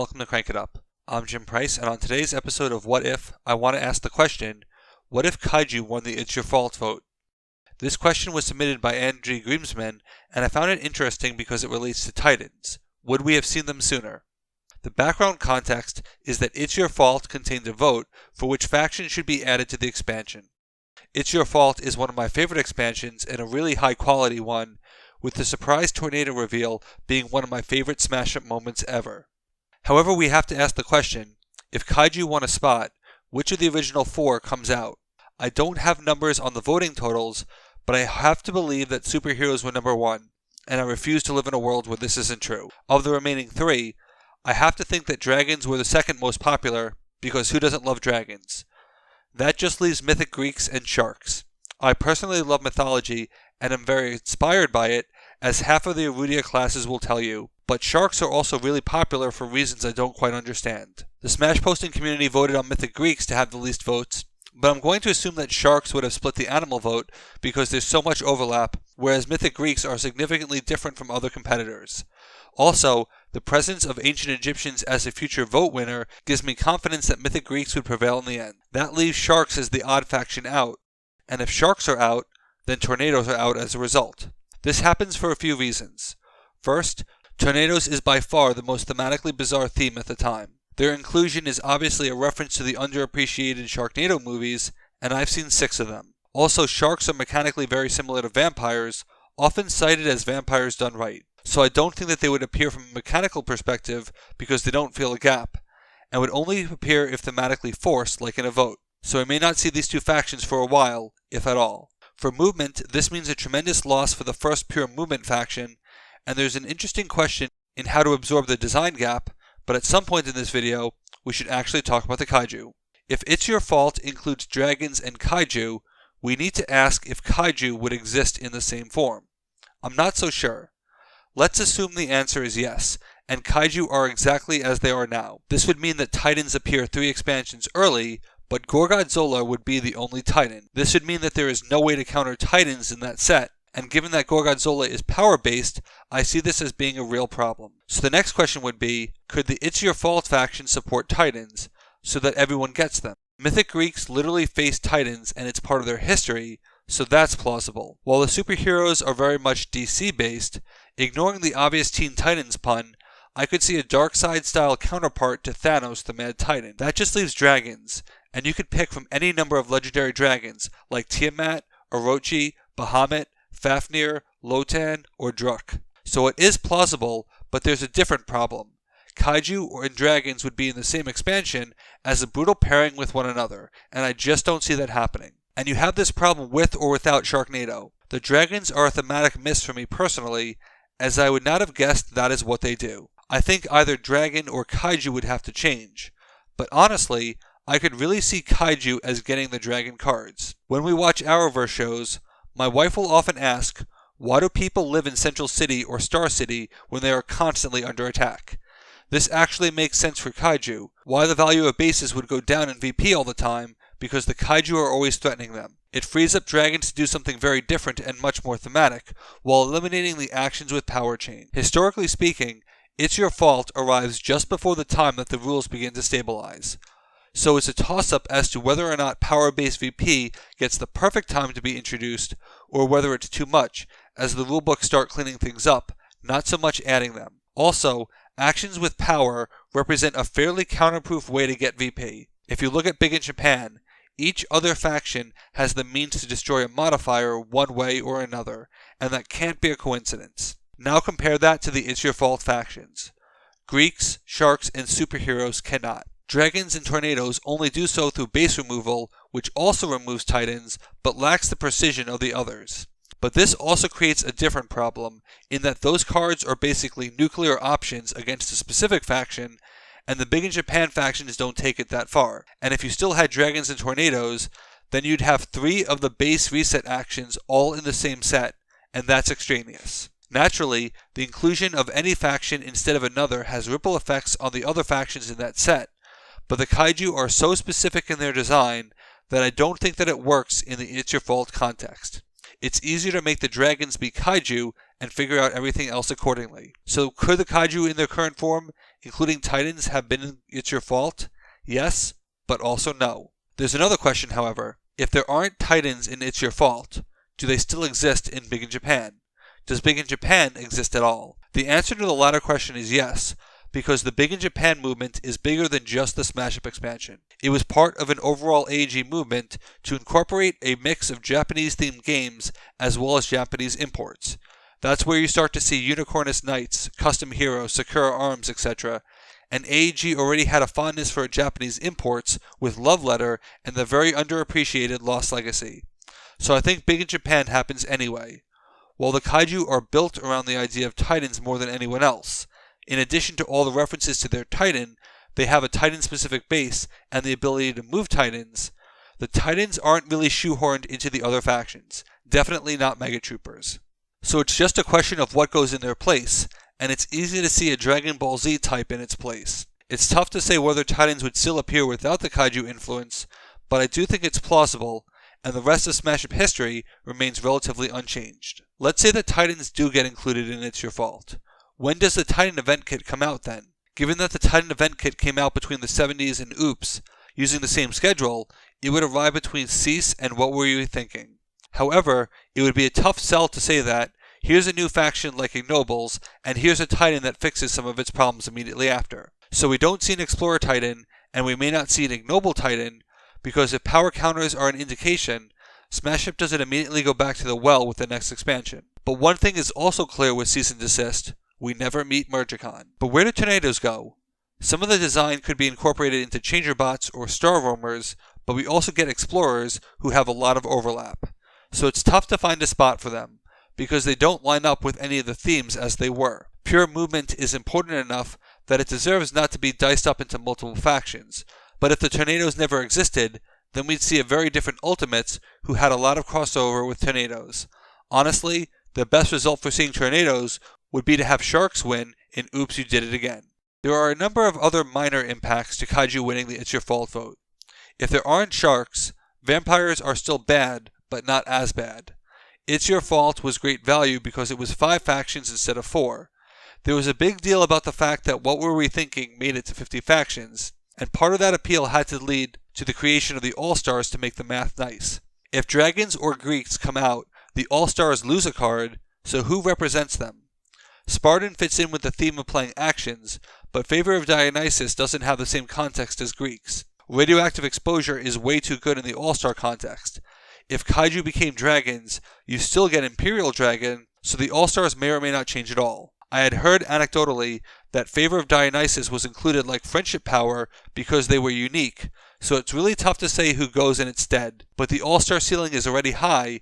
welcome to Crank It Up. I'm Jim Price, and on today's episode of What If, I want to ask the question, what if Kaiju won the It's Your Fault vote? This question was submitted by Angie Grimsman, and I found it interesting because it relates to Titans. Would we have seen them sooner? The background context is that It's Your Fault contained a vote for which faction should be added to the expansion. It's Your Fault is one of my favorite expansions and a really high quality one, with the surprise tornado reveal being one of my favorite smash-up moments ever. However, we have to ask the question, if Kaiju won a spot, which of the original 4 comes out? I don't have numbers on the voting totals, but I have to believe that superheroes were number 1, and I refuse to live in a world where this isn't true. Of the remaining 3, I have to think that dragons were the second most popular, because who doesn't love dragons? That just leaves mythic Greeks and sharks. I personally love mythology, and am very inspired by it, as half of the Erudia classes will tell you, but sharks are also really popular for reasons I don't quite understand. The Smash posting community voted on mythic Greeks to have the least votes, but I'm going to assume that sharks would have split the animal vote because there's so much overlap, whereas mythic Greeks are significantly different from other competitors. Also, the presence of ancient Egyptians as a future vote winner gives me confidence that mythic Greeks would prevail in the end. That leaves sharks as the odd faction out, and if sharks are out, then tornadoes are out as a result. This happens for a few reasons. First, tornadoes is by far the most thematically bizarre theme at the time. Their inclusion is obviously a reference to the underappreciated Sharknado movies, and I've seen 6 of them. Also, sharks are mechanically very similar to vampires, often cited as vampires done right. So I don't think that they would appear from a mechanical perspective because they don't feel a gap, and would only appear if thematically forced, like in a vote. So I may not see these two factions for a while, if at all. For movement, this means a tremendous loss for the first pure movement faction, and there's an interesting question in how to absorb the design gap, but at some point in this video, we should actually talk about the Kaiju. If It's Your Fault includes dragons and Kaiju, we need to ask if Kaiju would exist in the same form. I'm not so sure. Let's assume the answer is yes, and Kaiju are exactly as they are now. This would mean that Titans appear 3 expansions early, but Gorgonzola would be the only Titan. This would mean that there is no way to counter Titans in that set, and given that Gorgonzola is power-based, I see this as being a real problem. So the next question would be, could the It's Your Fault faction support Titans, so that everyone gets them? Mythic Greeks literally face Titans, and it's part of their history, so that's plausible. While the superheroes are very much DC-based, ignoring the obvious Teen Titans pun, I could see a Darkseid-style counterpart to Thanos the Mad Titan. That just leaves dragons, and you could pick from any number of legendary dragons, like Tiamat, Orochi, Bahamut, Fafnir, Lotan, or Druk. So it is plausible, but there's a different problem. Kaiju and dragons would be in the same expansion as a brutal pairing with one another, and I just don't see that happening. And you have this problem with or without Sharknado. The dragons are a thematic miss for me personally, as I would not have guessed that is what they do. I think either dragon or Kaiju would have to change, but honestly, I could really see Kaiju as getting the dragon cards. When we watch Arrowverse shows, my wife will often ask, why do people live in Central City or Star City when they are constantly under attack? This actually makes sense for Kaiju, why the value of bases would go down in VP all the time, because the Kaiju are always threatening them. It frees up dragons to do something very different and much more thematic, while eliminating the actions with power chain. Historically speaking, It's Your Fault arrives just before the time that the rules begin to stabilize. So it's a toss-up as to whether or not Powerbase VP gets the perfect time to be introduced, or whether it's too much, as the rulebooks start cleaning things up, not so much adding them. Also, actions with power represent a fairly counterproof way to get VP. If you look at Big in Japan, each other faction has the means to destroy a modifier one way or another, and that can't be a coincidence. Now compare that to the It's Your Fault factions. Greeks, sharks, and superheroes cannot. Dragons and tornadoes only do so through base removal, which also removes Titans, but lacks the precision of the others. But this also creates a different problem, in that those cards are basically nuclear options against a specific faction, and the Big in Japan factions don't take it that far. And if you still had dragons and tornadoes, then you'd have 3 of the base reset actions all in the same set, and that's extraneous. Naturally, the inclusion of any faction instead of another has ripple effects on the other factions in that set, but the Kaiju are so specific in their design that I don't think that it works in the It's Your Fault context. It's easier to make the dragons be Kaiju and figure out everything else accordingly. So could the Kaiju in their current form including Titans, have been It's Your Fault? Yes, but also no. There's another question, however. If there aren't Titans in It's Your Fault, do they still exist in Big in Japan? Does Big in Japan exist at all? The answer to the latter question is yes, because the Big in Japan movement is bigger than just the Smash Up expansion. It was part of an overall AG movement to incorporate a mix of Japanese-themed games as well as Japanese imports. That's where you start to see Unicornus Knights, Custom Heroes, Sakura Arms, etc. And AEG already had a fondness for Japanese imports with Love Letter and the very underappreciated Lost Legacy. So I think Big in Japan happens anyway. While the Kaiju are built around the idea of Titans more than anyone else, in addition to all the references to their Titan, they have a Titan-specific base and the ability to move Titans. The Titans aren't really shoehorned into the other factions, definitely not Mega Troopers. So it's just a question of what goes in their place, and it's easy to see a Dragon Ball Z type in its place. It's tough to say whether Titans would still appear without the Kaiju influence, but I do think it's plausible, and the rest of Smash Up history remains relatively unchanged. Let's say that Titans do get included in It's Your Fault. When does the Titan event kit come out then? Given that the Titan event kit came out between the 70s and Oops, using the same schedule, it would arrive between Cease and What Were You Thinking? However, it would be a tough sell to say that, here's a new faction like Ignobles, and here's a Titan that fixes some of its problems immediately after. So we don't see an Explorer Titan, and we may not see an Ignoble Titan, because if power counters are an indication, Smash Up doesn't immediately go back to the well with the next expansion. But one thing is also clear with Cease and Desist: we never meet Mergicon. But where do tornadoes go? Some of the design could be incorporated into Changer Bots or Star Roamers, but we also get Explorers who have a lot of overlap. So it's tough to find a spot for them, because they don't line up with any of the themes as they were. Pure movement is important enough that it deserves not to be diced up into multiple factions, but if the tornadoes never existed, then we'd see a very different Ultimates who had a lot of crossover with tornadoes. Honestly, the best result for seeing tornadoes would be to have Sharks win in Oops, You Did It Again. There are a number of other minor impacts to Kaiju winning the It's Your Fault vote. If there aren't Sharks, Vampires are still bad, but not as bad. It's Your Fault was great value because it was 5 factions instead of 4. There was a big deal about the fact that What Were We Thinking made it to 50 factions, and part of that appeal had to lead to the creation of the All-Stars to make the math nice. If Dragons or Greeks come out, the All-Stars lose a card, so who represents them? Spartan fits in with the theme of playing actions, but Favor of Dionysus doesn't have the same context as Greeks. Radioactive Exposure is way too good in the All-Star context. If Kaiju became dragons, you still get Imperial Dragon, so the All-Stars may or may not change at all. I had heard anecdotally that Favor of Dionysus was included like Friendship Power because they were unique, so it's really tough to say who goes in its stead, but the All-Star ceiling is already high,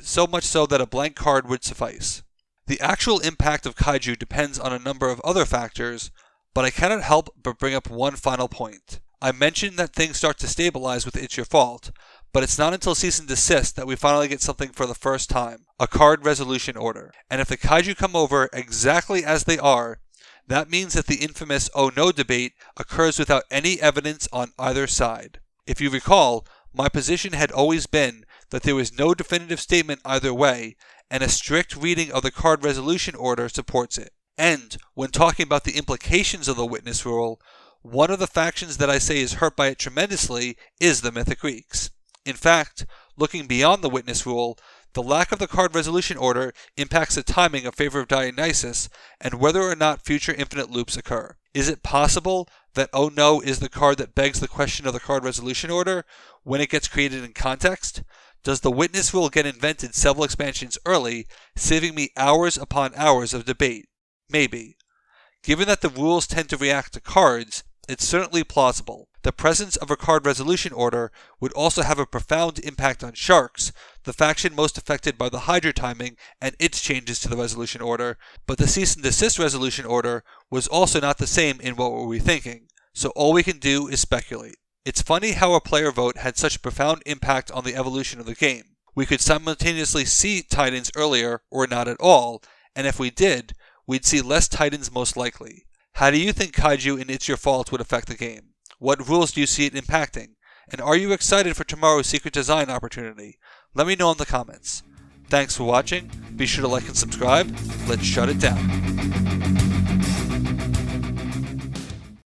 so much so that a blank card would suffice. The actual impact of Kaiju depends on a number of other factors, but I cannot help but bring up one final point. I mentioned that things start to stabilize with It's Your Fault, but it's not until Cease and Desist that we finally get something for the first time, a card resolution order. And if the Kaiju come over exactly as they are, that means that the infamous "oh no" debate occurs without any evidence on either side. If you recall, my position had always been that there was no definitive statement either way, and a strict reading of the card resolution order supports it. And, when talking about the implications of the witness rule, one of the factions that I say is hurt by it tremendously is the Mythic Greeks. In fact, looking beyond the witness rule, the lack of the card resolution order impacts the timing of Favor of Dionysus and whether or not future infinite loops occur. Is it possible that "oh no" is the card that begs the question of the card resolution order when it gets created in context? Does the witness rule get invented several expansions early, saving me hours upon hours of debate? Maybe. Given that the rules tend to react to cards, it's certainly plausible. The presence of a card resolution order would also have a profound impact on Sharks, the faction most affected by the Hydra timing and its changes to the resolution order, but the Cease and Desist resolution order was also not the same in What Were We Thinking, so all we can do is speculate. It's funny how a player vote had such a profound impact on the evolution of the game. We could simultaneously see Titans earlier or not at all, and if we did, we'd see less Titans most likely. How do you think Kaiju in It's Your Fault would affect the game? What rules do you see it impacting? And are you excited for tomorrow's secret design opportunity? Let me know in the comments. Thanks for watching. Be sure to like and subscribe. Let's shut it down.